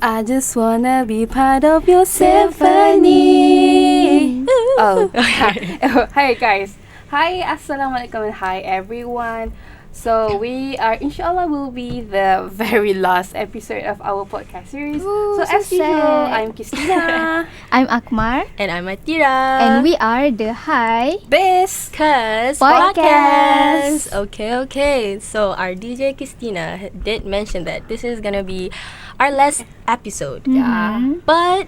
I just wanna be part of your symphony. Hi guys. Hi, assalamualaikum, and hi everyone. So we are, inshallah, will be the very last episode of our podcast series. Ooh, so as usual, sad. I'm Christina. I'm Akmar. And I'm Atira. And we are the HIBISCUS Podcast. Okay. So our DJ Christina did mention that this is gonna be our last episode. Yeah. But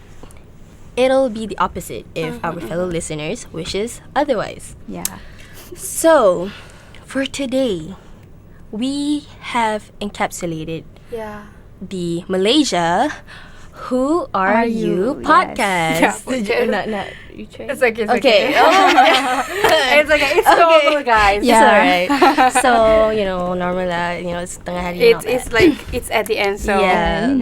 it'll be the opposite if our fellow listeners wishes otherwise. Yeah. So for today, we have encapsulated Yeah. the Malaysia Who Are You Yes. podcast. Yeah, Not you try? It's okay. Okay. It's okay. It's normal, guys. Yeah. It's alright. So, normal lah. It's tengah hari. It's like it's at the end. So Yeah.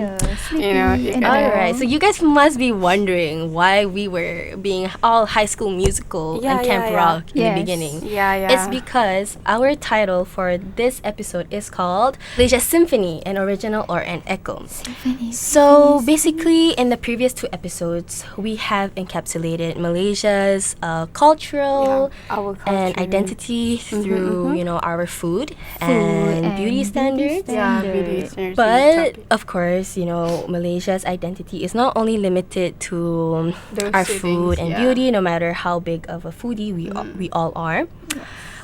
Sleepy. You know, and all all. Alright, so you guys must be wondering why we were being all High School Musical and Camp Rock in the Yes. beginning. Yeah. It's because our title for this episode is called Malaysia Symphony, an original or an echo. Symphony. So basically, in the previous 2 episodes, we have encapsulated Malaysia's cultural our and culture. identity through our food and and beauty standards. Yeah, standard. beauty standards. But of course, Malaysia's identity is not only limited to Those our two food things, and yeah. beauty, no matter how big of a foodie we all are.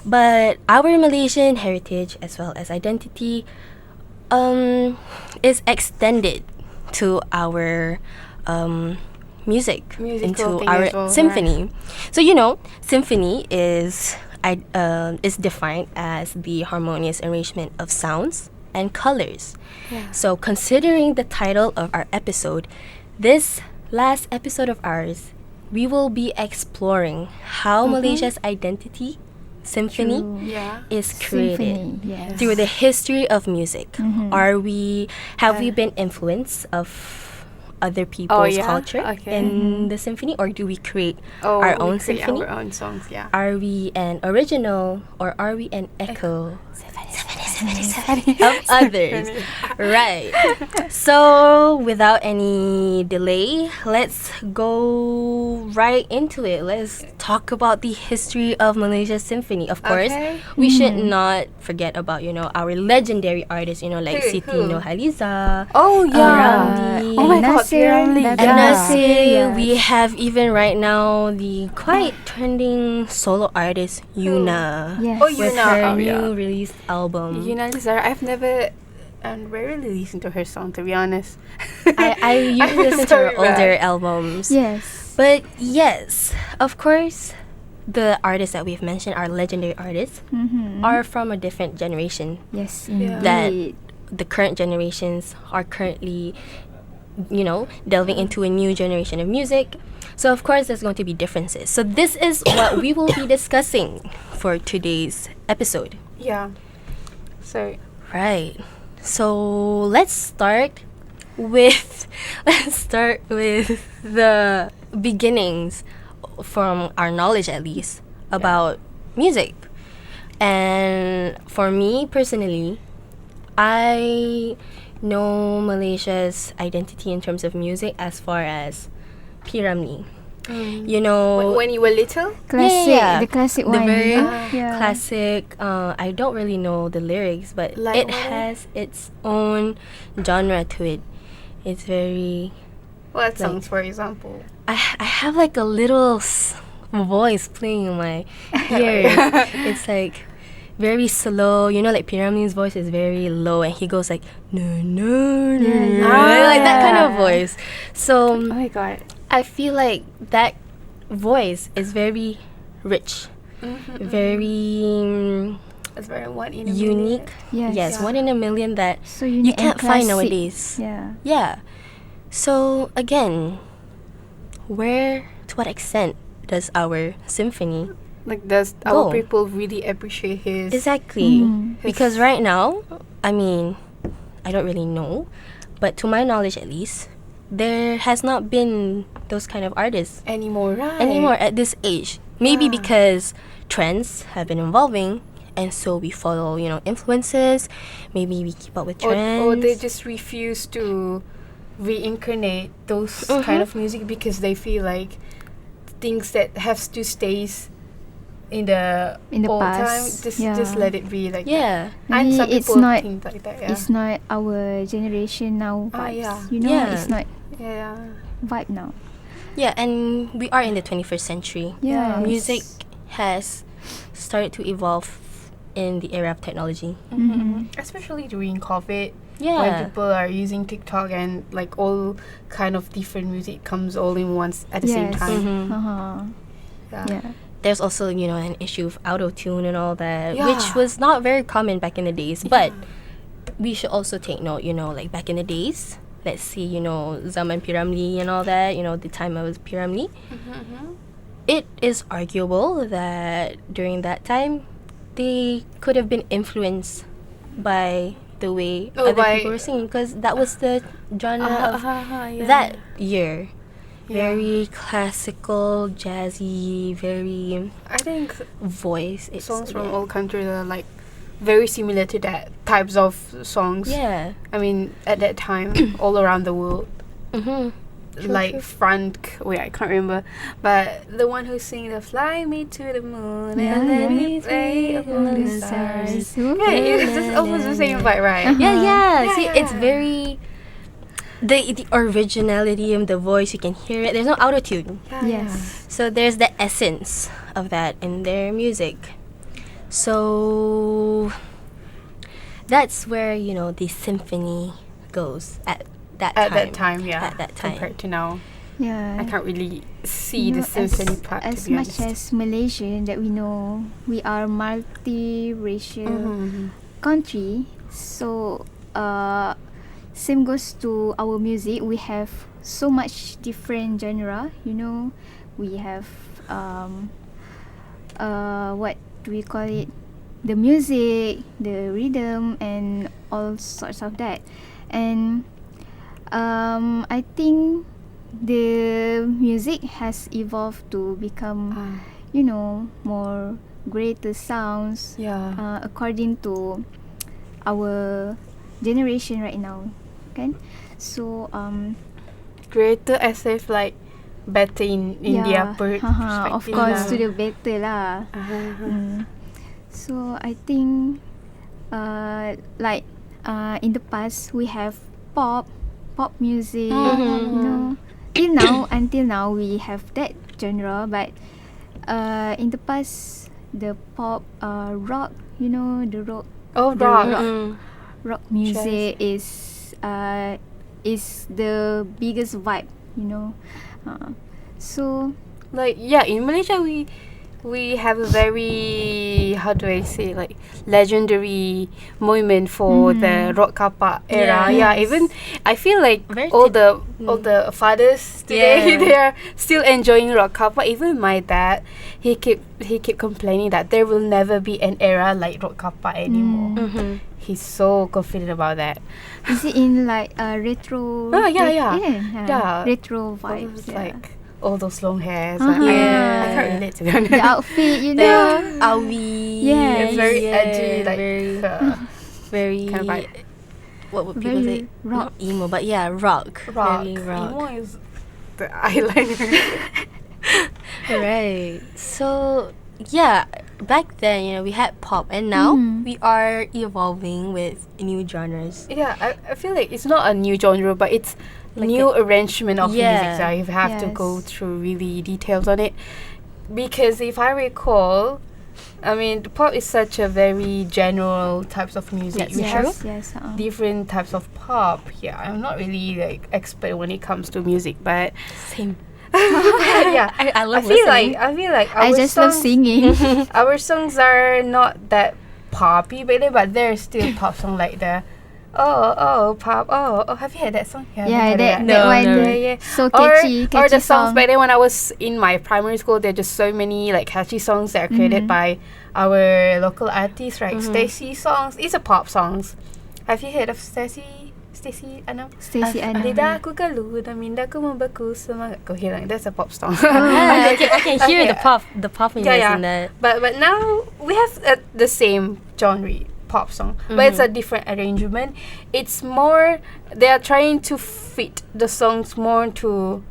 But our Malaysian heritage as well as identity is extended to our music, Musical into thing our as well, symphony. So symphony is defined as the harmonious arrangement of sounds and colors. Yeah. So considering the title of our episode, this last episode of ours, we will be exploring how Malaysia's identity, symphony, True. Yeah. is created Symphony. Yes. through the history of music. Mhm. Have we been influenced of other people's yeah? culture Okay. in the symphony, or do we create Oh, our we own create symphony? Our own songs. Yeah. Are we an original or are we an echo of others? Right. So without any delay, let's go right into it. Let's talk about the history of Malaysia Symphony. Of course, Okay. we should not forget about our legendary artists. Like Who? Siti Who? Nurhaliza. Oh Ramli. Oh my God, Nasir, Ramli. that's And Yeah. Nasir, Yes. we have even right now the quite trending solo artist Yuna. Yes. Oh, With Yuna. her Oh, yeah. new released album. Lizara, I've never rarely listened to her song, to be honest. I usually I'm listen to her sorry, older man. albums. Yes. But yes, of course, the artists that we've mentioned, our legendary artists, Mm-hmm. are from a different generation. Yes, Yeah. That indeed. the current generations are currently, delving into a new generation of music. So of course there's going to be differences. So this is what we will be discussing for today's episode. Yeah. So Right. So let's start with the beginnings, from our knowledge at least, about music. And for me personally, I know Malaysia's identity in terms of music as far as P. Ramlee. when you were little, Classic. Yeah. The classic The one. very Yeah. classic. I don't really know the lyrics, but Like it what? has its own genre to it. It's very. what songs, for example? I have like a little voice playing in my ears. It's like very slow. Like Pyramid's voice is very low, and he goes like no no no, like that kind of voice. So Oh my God. I feel like that voice is very rich, very It's very one in a unique. Yes. Yes, Yeah. 1 in a million that So you unique and can't find classic. nowadays. Yeah. Yeah. So again, to what extent does our symphony Like, does our Go. people really appreciate his? exactly? Mm. Because right now, I mean, I don't really know, but to my knowledge at least, there has not been those kind of artists Anymore, right? anymore at this age. Maybe Yeah. because trends have been evolving, and so we follow, influences. Maybe we keep up with trends. Or they just refuse to reincarnate those kind of music because they feel like things that have to stays in the old past. time, just let it be like Yeah. that. And Maybe some it's people not- think like that. Yeah. It's not our generation now vibes. yeah. You know, Yeah. it's not yeah. vibe now. Yeah, and we are in the 21st century. Yeah. Music has started to evolve in the era of technology. Especially during COVID, Yeah. when people are using TikTok and like all kind of different music comes all in once at the same Yes. time. Uh-huh. Yeah. There's also, an issue of auto-tune and all that, Yeah. which was not very common back in the days. But we should also take note, like back in the days, let's see, Zaman Piramli and all that, the time of Piramli. It is arguable that during that time, they could have been influenced by the way other people were singing, because that was the genre of that year. Yeah. Very classical, jazzy, very I think voice. songs from all countries are like very similar to that types of songs. Yeah. I mean, at that time, all around the world, Mm-hmm. like Frank. Wait, I can't remember, but the one who sing the "Fly Me to the Moon Yeah, and Let yeah. Me Play Among the The Stars." stars. Yeah, it's just almost the same vibe, right? Yeah. See, it's Yeah. very the originality of the voice. You can hear it. There's no auto tune, Yes. so there's the essence of that in their music. So that's where the symphony goes at that At time. that time, yeah. At that time. Compared to now, Yeah. I can't really see You the know, symphony part. as to be much honest. as Malaysia that we know, we are multi-racial country. So same goes to our music. We have so much different genre. We have what do we call it? The music, the rhythm, and all sorts of that. And I think the music has evolved to become, more greater sounds Yeah. according to our generation right now, kan? So Greater as if like better in India of perspective course lah. to the better lah. So I think like in the past we have pop music, until now we have that genre, but in the past the pop rock, the rock Oh, the rock. rock music is the biggest vibe, so Like in Malaysia we have a very, how do I say, like legendary moment for the rock kapak era. Yeah. Yeah, Yes. even I feel like Very all the fathers today Yeah. they are still enjoying rock kapak. Even my dad, he keep complaining that there will never be an era like rock kapak anymore. Mm-hmm. He's so confident about that. is it in like retro? Yeah. Retro All vibes. those, Yeah. like all those long hairs. Uh-huh. Like, Yeah. I can't relate to be honest. The outfit, Awi. Yes. It's very edgy, like very kind of vibe. what would people say? very rock. Not emo, but yeah, rock. rock. Very rock. Emo is the eyeliner. Right. So yeah, back then, we had pop, and now we are evolving with new genres. Yeah, I feel like it's not a new genre, but it's Like new arrangement of Yeah. music. So you have to go Yes. through really details on it. Because if I recall, I mean, pop is such a very general types of music. That's We true. have Yes. different types of pop. Yeah, I'm not really like expert when it comes to music, but Same. yeah, I love I feel listening. like our I just love songs- singing. Our songs are not that poppy, but they're still pop song like the pop. Have you heard that song? You haven't Yeah, heard that it? No, one. no. Yeah. So catchy or the songs song. back then when I was in my primary school, there are just so many like catchy songs that are created by our local artists, right? Stacy songs. It's a pop songs. Have you heard of Stacy Anam? Stacey Anna. Lidah aku keluh dan mindaku membeku semangat kau hilang. That's a pop song. Yeah, I can hear Okay. the poppiness in that. But now we have the same genre. pop song, but it's a different arrangement. It's more they are trying to fit the songs more to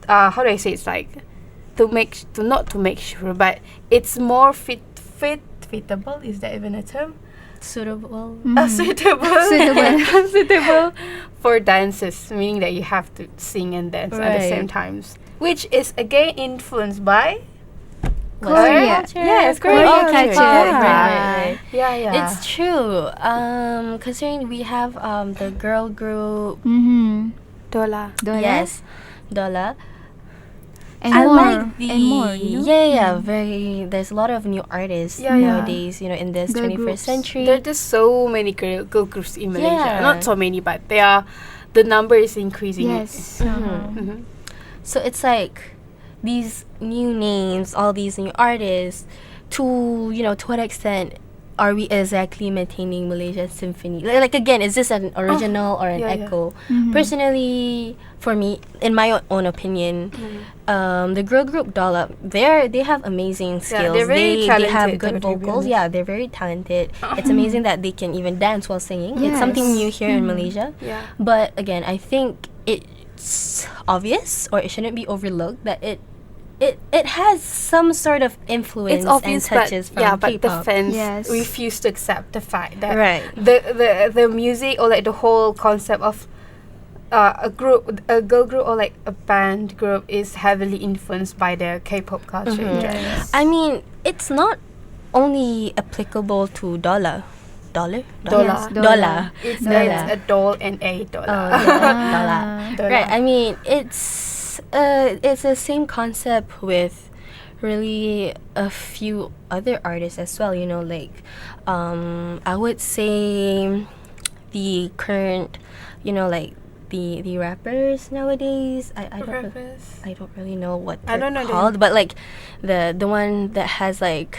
how do I say, it's like not to make sure, but it's more fitable. Is that even a term? Suitable. Suitable for dances, meaning that you have to sing and dance at the same Right. times, which is again influenced by Korea. Yes, Korean Korean culture. Right. Yeah. It's true. Considering we have the girl group. Dola. Yes, Dola. And I more. like the And more, you know? yeah. Very. There's a lot of new artists nowadays. You know, in this Girl 21st groups. century. There are just so many girl groups in Malaysia. Yeah. Not so many, but the number is increasing. Yes. Mhm. So it's like these new names, all these new artists. To what extent are we exactly maintaining Malaysia's symphony? Like again, is this an original or an echo? Personally, for me, in my own opinion, the girl group Dollop, they have amazing skills. they're very they talented, have to good be vocals. honest. Yeah, they're very talented. It's amazing that they can even dance while singing. It's something Yes. new here in Malaysia. Yeah. But again, I think it's obvious, or it shouldn't be overlooked, that it has some sort of influence It's obvious, and touches but from but the K-pop. fans Yes. refuse to accept the fact that Right. the music, or like the whole concept of a girl group or like a band group is heavily influenced by the K-pop culture in general. Yes. I mean, it's not only applicable to Dola. Dola. Yes, Dola. It's Dola. a doll and a dollar. Oh, yeah. Dola. Dola. Right. I mean, it's the same concept with really a few other artists as well. You know, like I would say the current, like the rappers nowadays. I don't really know what I they're don't know called, but like the one that has like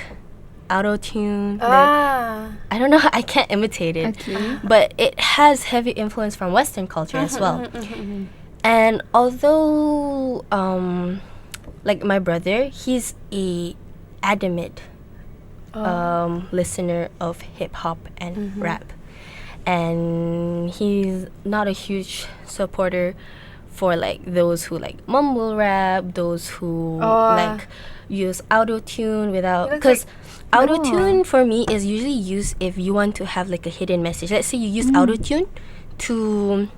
auto tune. I don't know. I can't imitate it. Okay. But it has heavy influence from Western culture as well. And although, like my brother, he's a adamant listener of hip hop and rap, and he's not a huge supporter for like those who like mumble rap, those who like use auto tune without, because auto tune for me is usually used if you want to have like a hidden message. Let's say you use auto tune to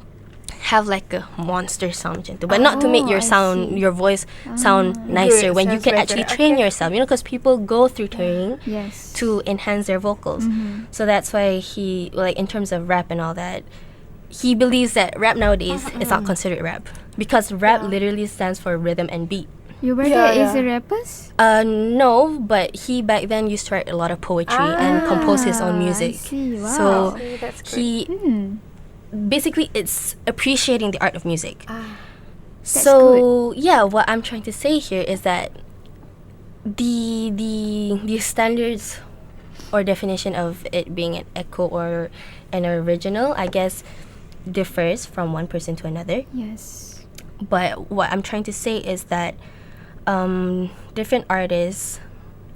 have like a monster sound, but not to make your your voice sound nicer when you sounds can better. actually train yourself, because people go through training Yes. to enhance their vocals. So that's why he, like in terms of rap and all that, he believes that rap nowadays is not considered rap, because rap literally stands for rhythm and beat. Your brother Yeah, is yeah. a rapper? No, but he back then used to write a lot of poetry and compose his own music. I see. Wow. So See, that's great. he basically, it's appreciating the art of music. That's So yeah, what I'm trying to say here is that the standards or definition of it being an echo or an original, I guess, differs from one person to another. Yes. But what I'm trying to say is that different artists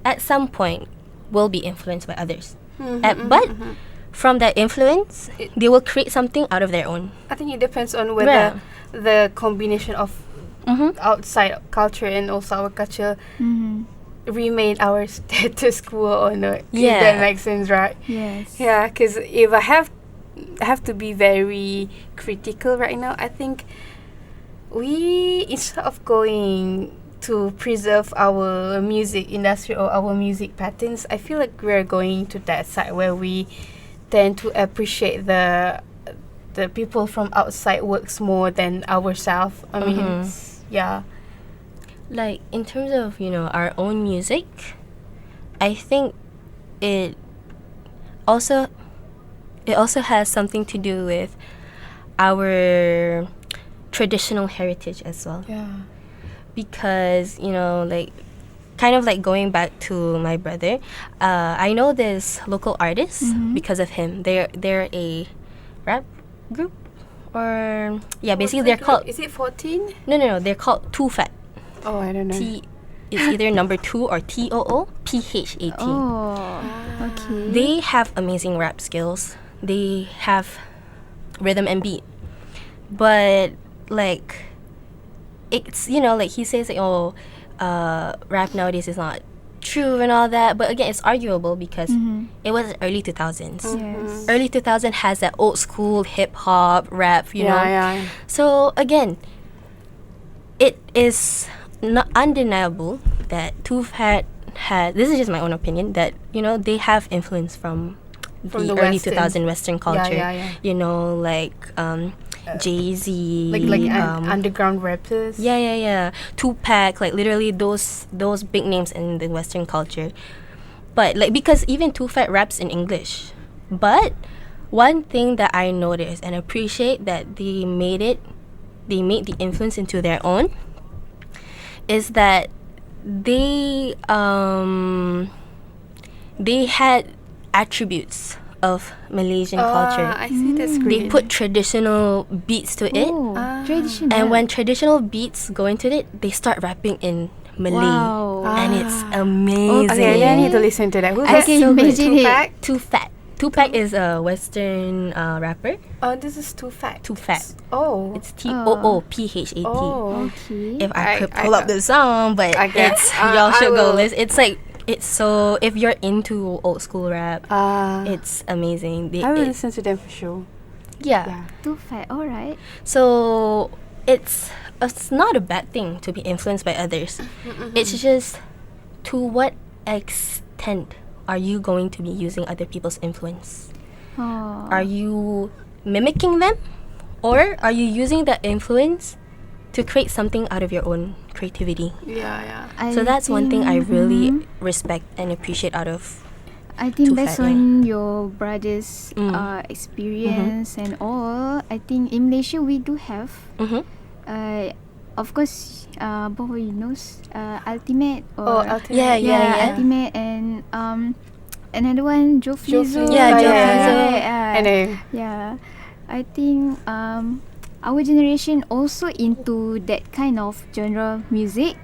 at some point will be influenced by others. But from that influence, they will create something out of their own. I think it depends on whether the combination of outside culture and also our culture remain our status quo or not. Yeah. If that makes sense, right? Yes. Yeah, because if I have to be very critical right now, I think we, instead of going to preserve our music industry or our music patterns, I feel like we're going to that side where we tend to appreciate the people from outside works more than ourselves. I mean, yeah. Like in terms of our own music, I think it also has something to do with our traditional heritage as well. Yeah. Because like kind of like going back to my brother, I know this local artist because of him. They're a rap group, or basically they're called, Is it 14? no, they're called Too Fat. Oh, I don't know. it's either number 2 or TOO, PH18. Oh, okay. They have amazing rap skills. They have rhythm and beat. But like, it's, you know, like he says like, oh, rap nowadays is not true and all that, but again, it's arguable because it was early 2000s. Yes. Early 2000 has that old school hip hop rap, you know. Yeah. So again, it is not undeniable that Too Fat had, this is just my own opinion, that, you know, they have influence from the early Western. 2000 Western culture. Yeah. You know, like Jay-Z, Like underground rappers. yeah. Tupac, like literally those big names in the Western culture. But like, because even Too Fat raps in English. But one thing that I noticed and appreciate that they made the influence into their own is that they had attributes of Malaysian culture. I see, that's They great. put traditional beats to it. Oh, traditional. And when traditional beats go into it, they start rapping in Malay. Wow. And it's amazing. Okay, I need to listen to that. Who's I that? can imagine it. Tupac? Too Fat. Tupac is a Western rapper. Oh, this is Too Fat. Too Fat. Oh. It's TOOPHAT. Oh. Okay. If I could I pull up the song, but I guess. it's y'all I should go will. listen. It's like, it's so, if you're into old school rap, It's. it's amazing. I will listen to them for sure. Yeah. Too fat. All right. So it's not a bad thing to be influenced by others. It's just, to what extent are you going to be using other people's influence? Oh. Are you mimicking them, or are you using that influence to create something out of your own creativity? Yeah. So that's one thing I really Mhm. respect and appreciate out of. I think Too based fat, on your brother's experience Mm-hmm. and all, I think in Malaysia we do have, Mm-hmm. of course, both of you knows, Ultimate Oh, or Ultimate. Yeah. Ultimate and another one, Joe Flizzo. Yeah, Joe Flizzo. Yeah. I know. Yeah, I think our generation also into that kind of genre music,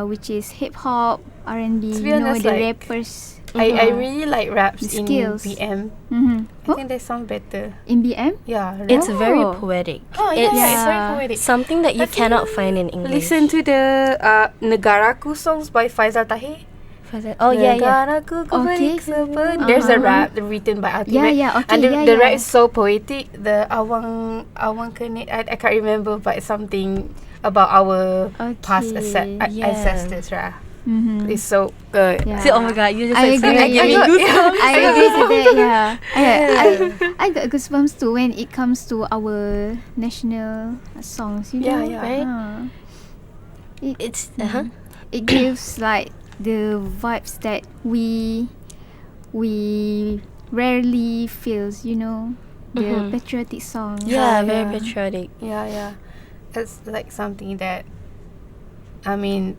which is hip hop, R&B. To be You know, honest, the like, rappers. I really like raps The in skills. BM. Mm-hmm. I think they sound better. In BM? Yeah. Rap. It's very Oh. poetic. Oh, yeah, It's it's very poetic. something that you cannot find in English. Listen to the Negaraku songs by Faizal Tahir. Oh yeah. Negaraku ku Okay. beriksa. There's a rap written by Ultimate. Yeah, okay, And the, yeah, the yeah. rap is so poetic. The awang kene, I can't remember, but it's something about our past Yeah. ancestors, right? Mm-hmm. It's so good. Yeah. See, oh my god, you just I explained agree. that, give me goosebumps. I agree to that. Yeah, I got goosebumps too when it comes to our national songs. You know, Yeah. Right? It It's it gives like the vibes that we rarely feels. You know, the patriotic songs. Yeah, Yeah. very patriotic. Yeah. It's like something that, I mean,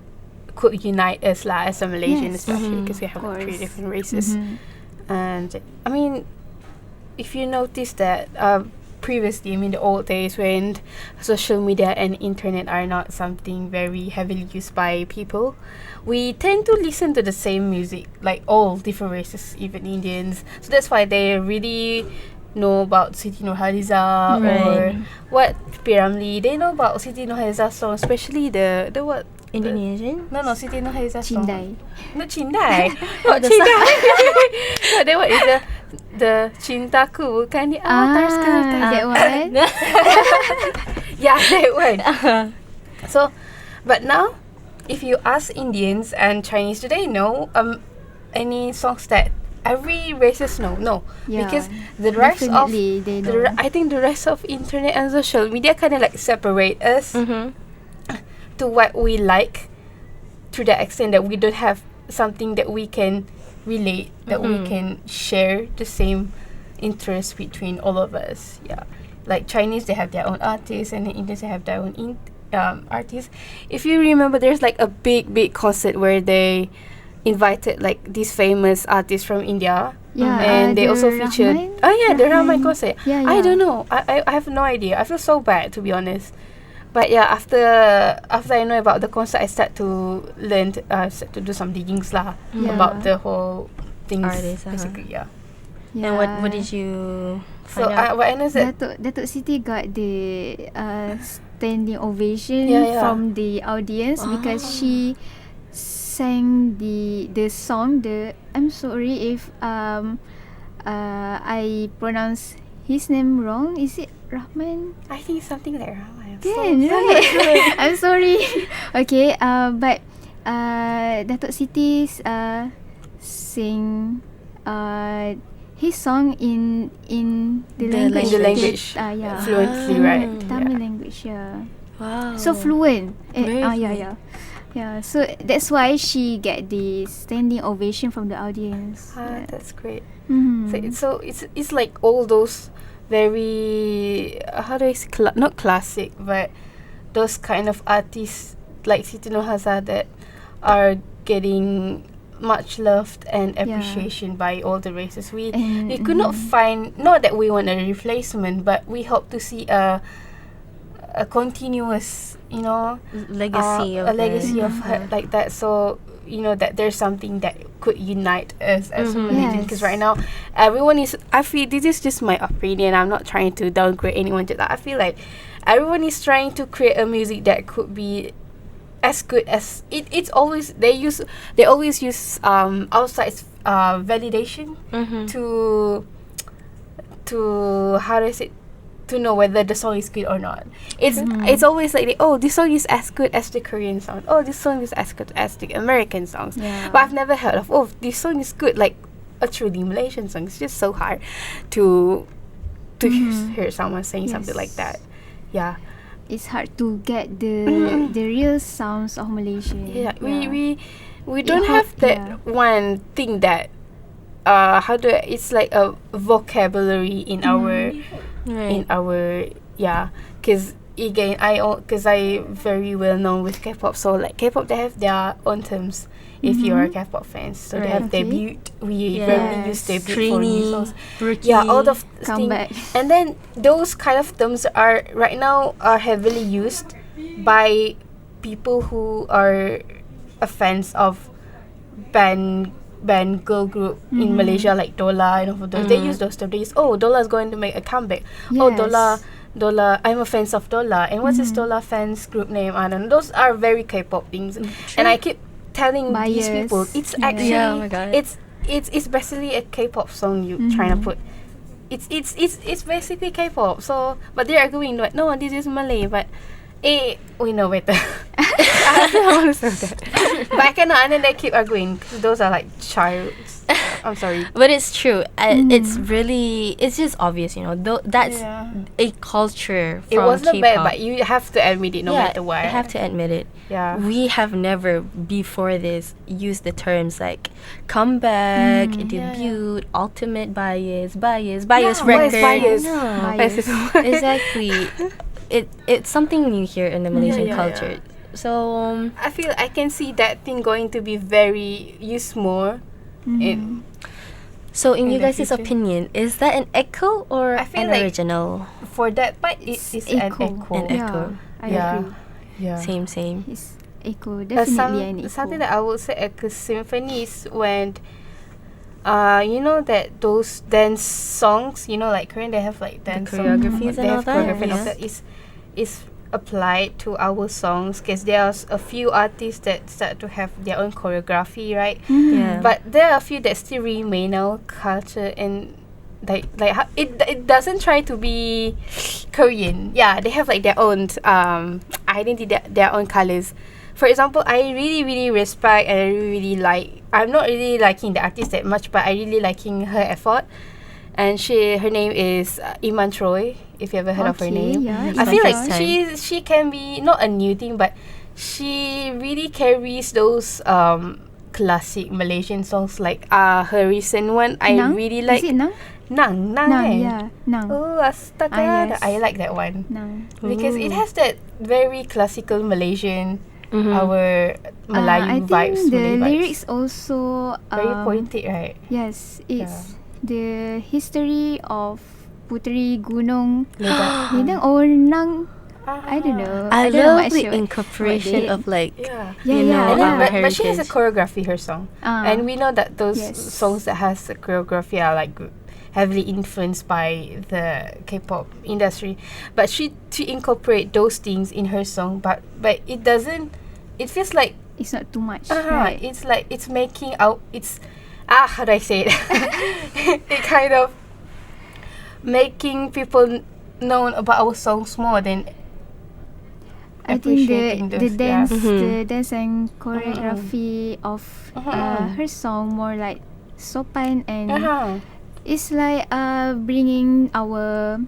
could unite us lah as a Malaysian, Yes. especially because we have Of like 3 course. different races. Mhm. And I mean, if you notice that previously, I mean the old days when social media and internet are not something very heavily used by people, we tend to listen to the same music, like all different races, even Indians. So that's why they really know about Siti Nurhaliza Right. or what Piramli. They know about Siti Nurhaliza song, especially the what. Indonesian? No, Siti Nurhaliza song. Cindai. Not Cindai. Oh, Not the Cindai. No, that one is the Cintaku bukan ni. That one. Yeah, that one. So, but now, if you ask Indians and Chinese, do they know any songs that every races know? No, Yeah, because the rest of definitely they know. I think the rest of internet and social media kind of like separate us to what we like, to the extent that we don't have something that we can relate, that we can share the same interest between all of us. Yeah, like Chinese, they have their own artists, and the Indians, they have their own artists. If you remember, there's like a big concert where they invited like these famous artists from India. Yeah, And they the also featured Rahman? the Rahman concert. Yeah, I yeah. don't know. I have no idea. I feel so bad, to be honest. But yeah, after I know about the concert, I start to learn, start to do some diggings lah about the whole things. Artist, basically, yeah. And what did you So find out? what I know is that Datuk Siti got the standing ovation from the audience because she sang the song. I'm sorry if I pronounce his name wrong. Is it Rahman? I think it's something like Rahman. Kan, right? I'm sorry. Okay, but Datuk Siti sing his song in the language. In the language. Yeah. Fluently, right? Tamil language, yeah. Wow. So fluent. Very Yeah. Yeah, so that's why she get the standing ovation from the audience. That's great. Mm-hmm. So it's like all those very how do I say not classic, but those kind of artists like Siti Nurhaliza that are getting much loved and appreciation by all the races. We could not find, not that we want a replacement, but we hope to see a continuous, legacy of a legacy of her like that. So that there's something that could unite us as a religion. Because right now, everyone is. I feel this is just my opinion. I'm not trying to downgrade anyone. Just I feel like everyone is trying to create a music that could be as good as it. It's always they always use outside validation to how do I say, to know whether the song is good or not. It's always like this song is as good as the Korean song. Oh, this song is as good as the American songs. Yeah. But I've never heard of this song is good like a truly Malaysian song. It's just so hard to hear someone saying something like that. Yeah. It's hard to get the real sounds of Malaysia. Yeah. We don't have that one thing that it's like a vocabulary in our in our because again I very well known with K-pop, so like K-pop they have their own terms if you are a K-pop fan, so they have debut, we rarely use debut for new songs, all of comeback, and then those kind of terms are right now are heavily used by people who are fans of band girl group in Malaysia like Dola and all of those. They use those terms. They use, Dola is going to make a comeback. Yes. Dola, I'm a fan of Dola. And what's this Dola fans group name? I don't know. Those are very K-pop things. And I keep telling these people, it's actually, oh my God. it's basically a K-pop song you trying to put. It's basically K-pop. So, but they are going like, no, this is Malay, but we know better. I don't want to say that. But I cannot, and then they keep arguing because those are like childs. I'm sorry. But it's true. It's just obvious, that's a culture from It wasn't K-pop. bad, but you have to admit it no matter what. I have to admit it. Yeah. We have never before this used the terms like comeback, debut, ultimate bias record. Bias. No. Bias. Exactly. It's something new here in the Malaysian culture. So I feel I can see that thing going to be very used more. So in in you the guys' future. opinion, is that an echo or I feel an like original? For that part, it's an echo. An echo. I Yeah. agree. Yeah. Same. It's echo, definitely an echo. Something that I would say echo Symphony is when that those dance songs, like Korean, they have like dance choreographies songs. and They all have that, choreography and yeah. all that is applied to our songs because there's a few artists that start to have their own choreography, right? Yeah. But there are a few that still remain our culture and it doesn't try to be Korean. Yeah, they have like their own identity, their own colors. For example, I really, really respect and I really like. I'm not really liking the artist that much, but I really liking her effort. And her name is Iman Troy. If you ever heard of her name, Yeah, I feel like Perfect she can be not a new thing, but she really carries those classic Malaysian songs like her recent one. I Nang? really like Is it Nang? Nang Nang, eh? yeah. Nang. Oh, astaga. Yes. I like that one Nang. because it has that very classical Malaysian, Mhm. our Melayu I vibes. think the Malay vibes. lyrics also Very poetic, right? Yes, it's the history of Puteri Gunung Ledak. Ledang or Nang. I don't know. I don't know love what the she- what incorporation they- of like Yeah. Yeah, you know yeah, And then, our but she has a heritage. choreography her song, and we know that those Yes. songs that has a choreography are like heavily influenced by the K-pop industry. But she to incorporate those things in her song, but it doesn't. It feels like It's not too much, right? it's like it's making out. It's how do I say it? It kind of making people known about our songs more than I think appreciating the those, dance, yeah. Mhm. the dance and choreography of her song more like sopan, and it's like bringing our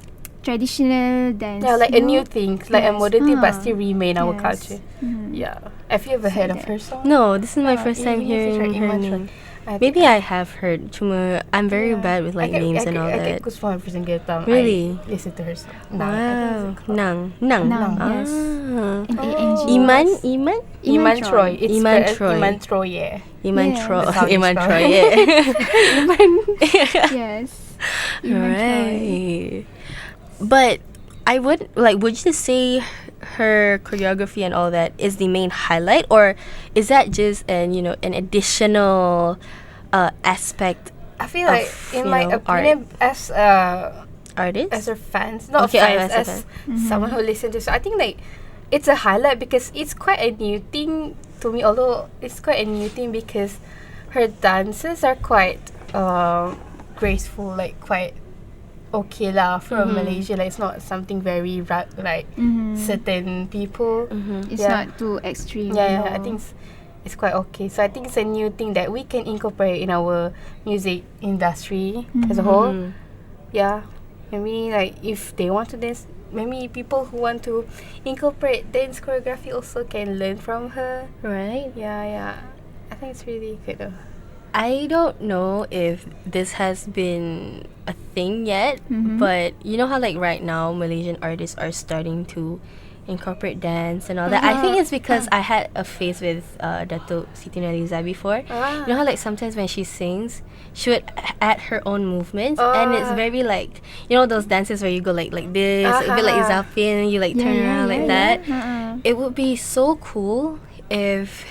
traditional dance. Yeah, like a you know? new thing, like a Yes. modern thing, but Ah. still remain our Yes. culture. Mhm. Yeah. Have you ever It's heard like of that. her song? No, this is my first you time need to hearing try her Iman name. Choi. Maybe I have heard. Cuma I'm very Yeah. bad with like names and all I that. get goosebumps every single time Really? I listen to her song. Wow. Nang. Nang. Nang, Ah. yes. Oh. N-A-N-G. Iman? Yes. Iman? Iman Troy. It's Iman spelled Troy. Iman Troy, yeah. Iman Yeah. Troy. That's how you Iman spell Troy, it. yeah. Iman. Yes. Iman Troy. Right. But I would you say her choreography and all that is the main highlight, or is that just an additional aspect I feel of, like, in you my know, opinion, as artist? her fans, not Okay, fans, as a as someone who listens to, so I think like it's a highlight because it's quite a new thing to me. Although it's quite a new thing because her dances are quite graceful, like quite okay lah from Malaysia. Like it's not something very like certain people. It's Yeah. not too extreme. Yeah, I think it's quite okay. So I think it's a new thing that we can incorporate in our music industry as a whole. Yeah, maybe like if they want to dance, maybe people who want to incorporate dance choreography also can learn from her. Right. Yeah. I think it's really good though. I don't know if this has been a thing yet, but you know how like right now Malaysian artists are starting to incorporate dance and all that. I think it's because I had a phase with Dato' Siti Nurhaliza before. You know how like sometimes when she sings, she would add her own movements, and it's very like those dances where you go like this, a bit like Zapin, you like turn around like that. It would be so cool if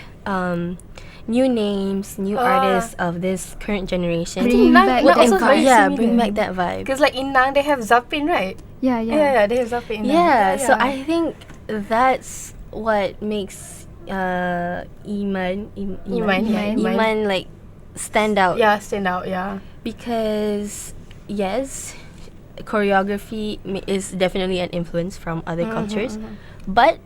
new names, new artists of this current generation Bring Nang back would that also vibe. very yeah, similar. bring back that vibe. Because like in Nang they have Zapin, right? Yeah. Yeah, they have Zapin in Nang. Yeah, so I think that's what makes Iman like stand out. Yeah, stand out. Yeah. Because yes, choreography is definitely an influence from other cultures, but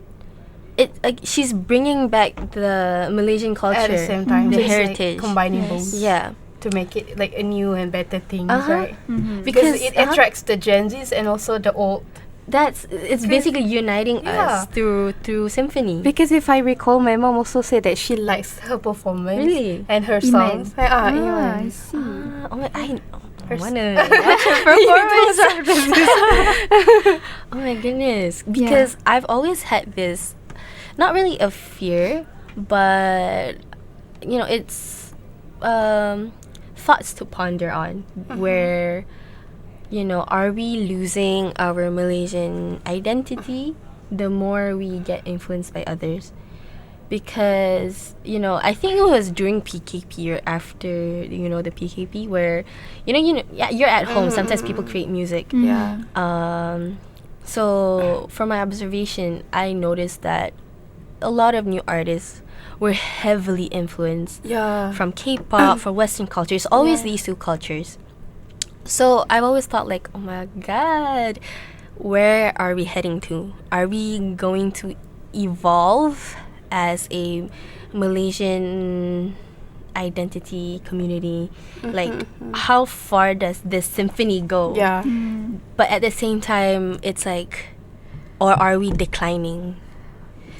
she's bringing back the Malaysian culture At the same time, the so it's like heritage. combining Yes. both. Yeah, To make it like a new and better thing, Uh-huh. right? because Because it attracts the Gen Zs and also the old. it's basically uniting Yeah. us through Symphony. Because if I recall, my mom also said that she likes her performance Really? and her Iman. songs. I Iman. see. Oh my, I Her wanna watch her performance. Oh my goodness! Because I've always had this, not really a fear, but it's thoughts to ponder on. Where, are we losing our Malaysian identity the more we get influenced by others? Because I think it was during PKP or after the PKP where you're at home. Sometimes people create music. Yeah. So from my observation, I noticed that a lot of new artists were heavily influenced Yeah. from K-pop, from Western culture. It's always these two cultures. So I've always thought like, oh my God, where are we heading to? Are we going to evolve as a Malaysian identity community? Like, how far does this symphony go? Yeah. But at the same time, it's like, or are we declining?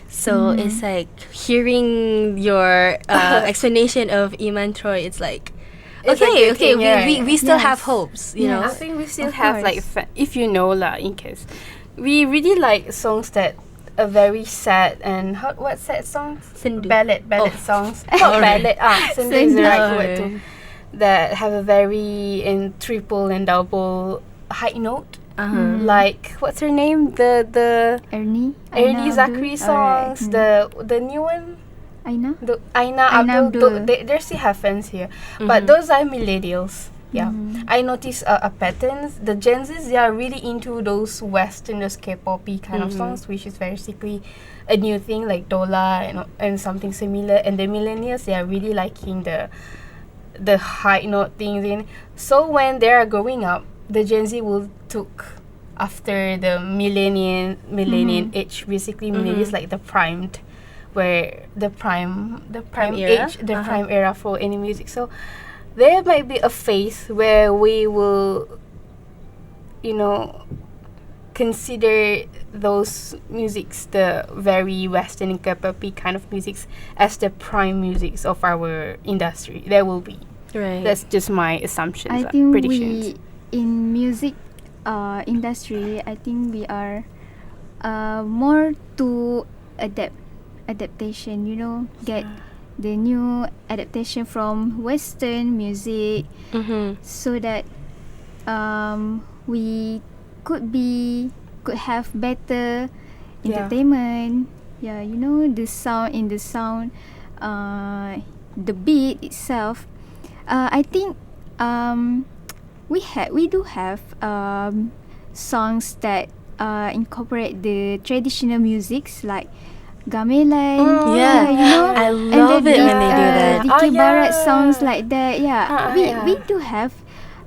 So it's like hearing your explanation of Iman Troy. It's like, It's like okay, thinking, right? we still have Yes. hopes, you Yes. know. I think we still Of have like, course. if you know lah, in case we really like songs that are very sad and what sad songs? Sendu. Ballad songs. Not ballad. Sendu is the right word too. That have a very triple and double high note. Like what's her name? The Ernie Ernie Abdul. Zachary Alright. songs. The new one. Aina. The Aina Aina Abdul. Abdul. They still have fans here, but those are millennials. Yeah, I noticed a patterns. The Gen Zs, they are really into those Western, those K-pop-y kind of songs, which is basically a new thing like Dola and something similar. And the millennials, they are really liking the high note things in. So when they are growing up, the Gen Z will took after the millennial age, basically millennials like the primed, where the prime era? age, the prime era for any music. So there might be a phase where we will, consider those musics, the very Western and K-pop-y kind of musics, as the prime musics of our industry. There will be. Right. That's just my assumptions, I think predictions. in music industry, I think we are more to adaptation. Get the new adaptation from Western music, so that we could have better entertainment. Yeah, the sound, the beat itself. I think we do have songs that incorporate the traditional musics like gamelan. Yeah. I love it when they do that. Dikir Barat songs like that. Yeah, we do have,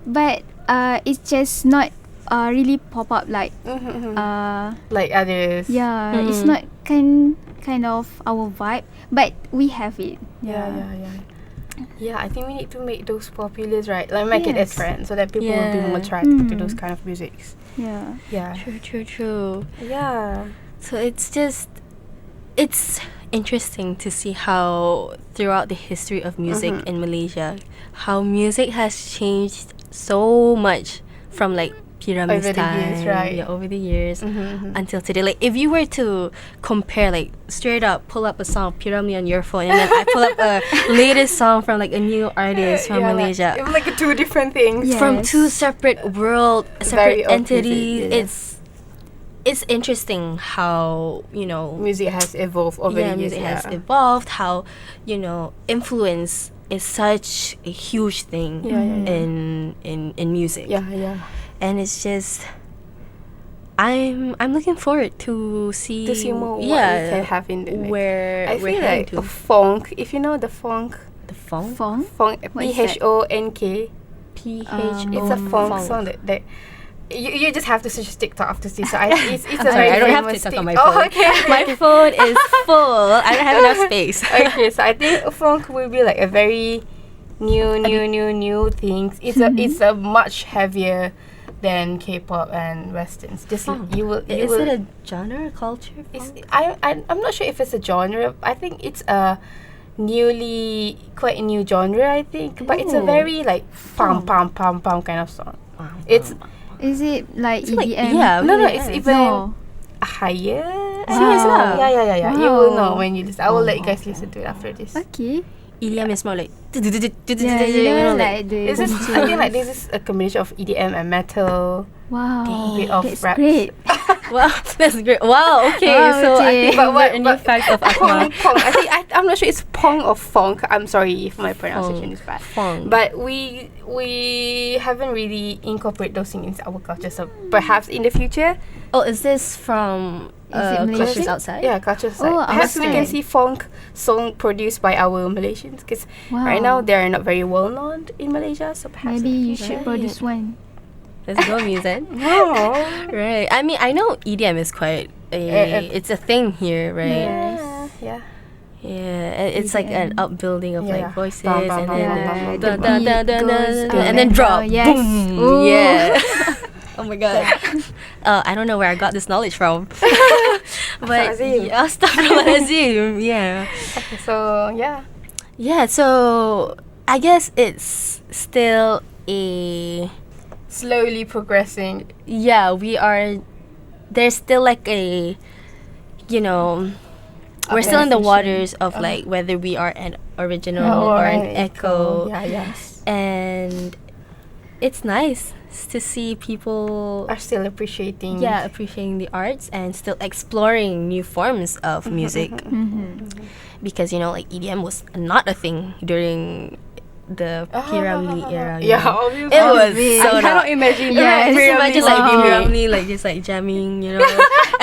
but it's just not really pop up like like others. yeah, it's not kind of our vibe, but we have it. Yeah, I think we need to make those populars, right? Like make it a Yes. trend so that people will be more attracted to those Mm. kind of musics. Yeah. Yeah. True. Yeah. So it's interesting to see how throughout the history of music in Malaysia, how music has changed so much from like Pyramid's Over the time, years, right. yeah, over the years until today. Like if you were to compare, like straight up pull up a song Pyramid on your phone, and then I pull up a latest song from like a new artist from Malaysia, Like two different things. Yeah. from Yes. two separate Very separate opposite, entities. yes. It's interesting how Music has evolved over the years. music has evolved, how influence is such a huge thing in music. Yeah. And it's just I'm looking forward to see more what we can have in the next. where I we're feel heading like to. funk. If you know the funk, The funk. Fong. funk, What is that? PHONK. PHO. It's a funk song that you just have to search TikTok after this. So it's a Sorry, very I don't have famous TikTok on Tik- my phone. Oh, okay. My phone is full. I don't have enough space. Okay, so I think funk will be like a very new things. It's a much heavier than K-pop and westerns. Just Funk. you will. Is it a genre, a culture? It's, Funk? I'm not sure if it's a genre. I think it's a quite a new genre. I think, but it's a Ooh. very like pam kind of song. It's Is it like It's like- EDM? yeah, no, really it's is. even No. higher. Serious lah? Yeah. You will know Wow. when you listen. I will let you guys listen to it after this. Okay. EDM is more like Yeah, like the. This is, I think like this is a combination of EDM and metal. Wow. bit of That's raps. great. Wow, that's great. Wow, okay. Wow, So I okay. think But what- a new fact of Akma. Pong. I think I'm not sure it's Pong or Funk. I'm sorry if my pronunciation is bad. Funk. But we haven't really incorporated those things into our culture. So perhaps in the future, Oh, is this from Is it Malaysian? cultures outside? yeah, culture side. Oh, Perhaps we can outside. see funk song produced by our Malaysians because Wow. right now they are not very well known in Malaysia. So perhaps Maybe in the you future- should produce one. Let's go, music. Oh. Right. I mean, I know EDM is quite it's a thing here, right? Yeah. Yeah, it's like an EDM. upbuilding of Yeah. like voices Bam, bam, and bam, then bam, bam, bam. dun, The dun, beat dun, dun, goes dun, down and then drop. Yes. Boom. Ooh. Yeah. Oh my god. I don't know where I got this knowledge from. But Astaghfirullahalazim. yeah, Astaghfirullahalazim. Yeah. Okay, so yeah. Yeah, so I guess it's still a Slowly progressing. yeah, we are there's still like a we're still in the waters of like whether we are an original or an echo. Yeah, yes. And it's nice to see people Are still appreciating. appreciating the arts and still exploring new forms of music. Because like EDM was not a thing during the Piramli era. Yeah, know. obviously. It was I so cannot not. imagine. Yes. Imagine like Wow. Piramli like just like jamming, and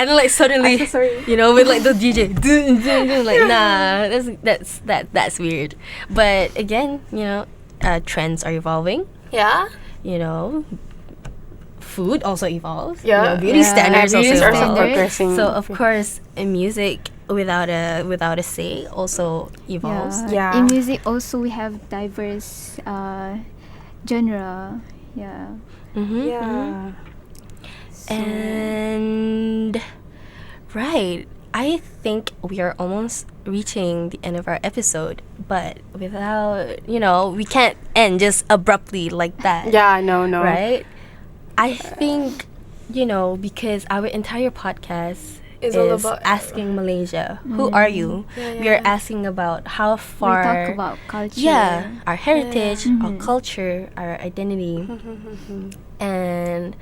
then like suddenly, I'm so sorry. with like the DJ, like nah, that's weird. But again, trends are evolving. Yeah. Food also evolves. Yeah. Beauty standards also Beauty evolve. are progressing. So of course, in music, without a say, also evolves. Yeah. In music also we have diverse genre. Yeah. Yeah. And right, I think we are almost reaching the end of our episode, but without, we can't end just abruptly like that. Yeah. No. Right? I think, because our entire podcast It's is all about- asking Malaysia, who are you? We are asking about how We far. talk about culture. Yeah, our heritage, our Mhm. culture, our identity. And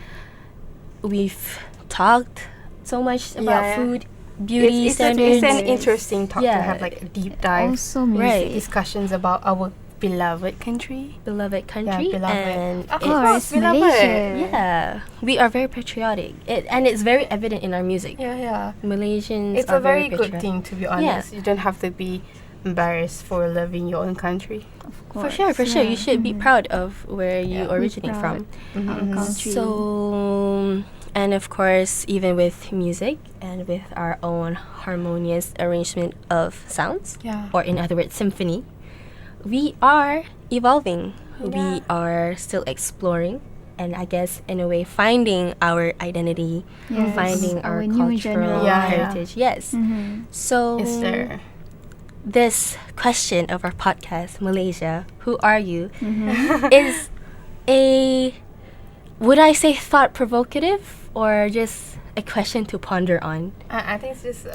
we've talked so much about Yeah. food, beauty It's standards. an interesting talk to Yeah. have like a deep dive Also music. Right. discussions about our beloved country. beloved country. beloved. And Of it's- course, beloved. Malaysia. yeah, we are very patriotic. And it's very evident in our music. Yeah. Malaysians It's are a very very good patriotic. thing, to be honest. You don't have to be embarrassed for loving your own country. For sure. yeah. You should be proud of where you Yeah. originate Proud. from. Our country. So, and of course, even with music and with our own harmonious arrangement of sounds, Yeah. or in other words, symphony, we are evolving. We are still exploring, and I guess in a way finding our identity, Yes. finding our Our new cultural genre. Yeah. heritage. Yes. So Is there? this question of our podcast, Malaysia, who are you, is a, would I say thought provocative or just a question to ponder on? I think it's just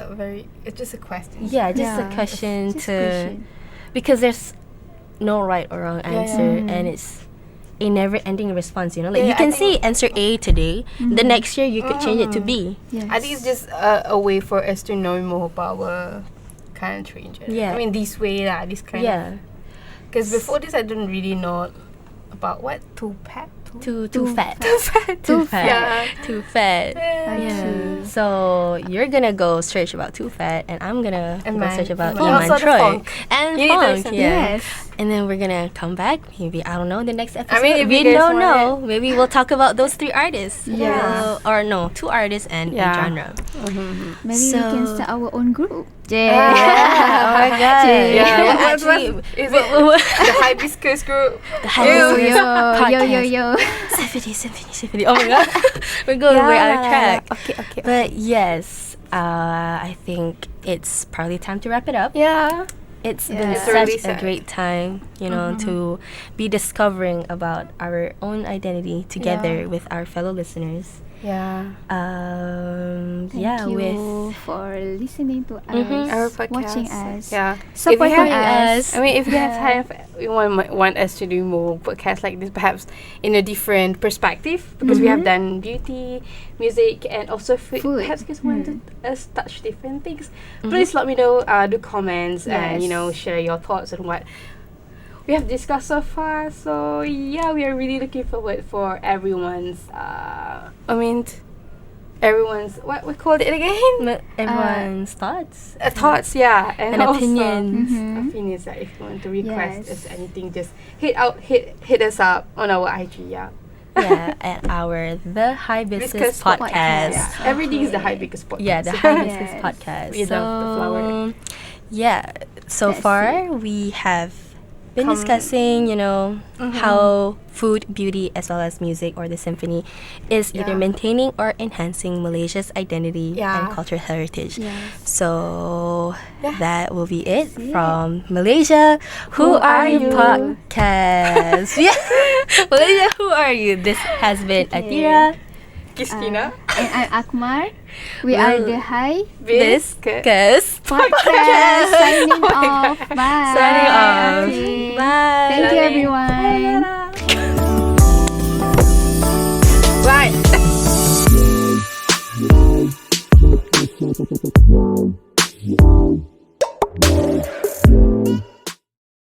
it's just a question. Yeah, just Yeah, a question just to, question. because there's no right or wrong answer, yeah. and it's a never-ending response. Like Yeah, you I can think- say answer A today, the next year you could change it to B. Yes. I think it's just a way for us to know more about our country in general. Yeah. I mean, this way, this kind of. Yeah, Because before this, I didn't really know about what? Too fat? too fat. Too fat. Too fat. Yeah. Too fat. Yeah. Yeah. So you're gonna go search about Too Fat, and I'm gonna And go mine. search about And Iman also the Troy funk. and You need to funk. listen. Yeah. Yes. And then we're gonna come back. Maybe I don't know the next episode. mean, if we you guys don't want know. Maybe we'll talk about those 3 artists. Yeah. Or no, 2 artists and Yeah. a genre. Maybe we can So- start our own group. Yeah. Oh my god. Yeah. Well, What actually, is it the Hibiscus group? the Yo, Hibiscus yo, podcast. yo. Symphony. Oh my god. We're going way out of track. Okay. But yes, I think it's probably time to wrap it up. Yeah. It's Yeah. been It's such already a sad. great time, to be discovering about our own identity together Yeah. with our fellow listeners. Yeah. Thank Yeah, you with for listening to us, Our podcast. watching us, Yeah. supporting If you have- us. I mean, if you have time, you want us to do more podcasts like this, perhaps in a different perspective, because we have done beauty, music, and also food. Food. Perhaps you guys want us touch different things. Please let me know. Do comments and Yes. share your thoughts on what we have discussed so far. So yeah, we are really looking forward for everyone's. Everyone's what we called it again? everyone's thoughts. Thoughts, yeah, And also opinions. opinions. Yeah, if you want to request Yes. us anything, just hit us up on our IG. Yeah, Yeah, at our The Hibiscus Hibiscus podcast. yeah. Everything is the Hibiscus podcast. Yeah, the Yes. Hibiscus podcast. We love the flower. Yeah, so That's far we have been Come- discussing, how food, beauty, as well as music or the symphony is either Yeah. maintaining or enhancing Malaysia's identity Yeah. and cultural heritage. Yes. So Yeah. that will be it from Malaysia. Who are you? Podcast. Yeah. Malaysia, who are you? This has been Atira. Christina, And I'm Akmar. We are the Hibiscus podcast. Signing off. Bye. Signing off. Okay. Bye. Thank you, everyone. Sayonara.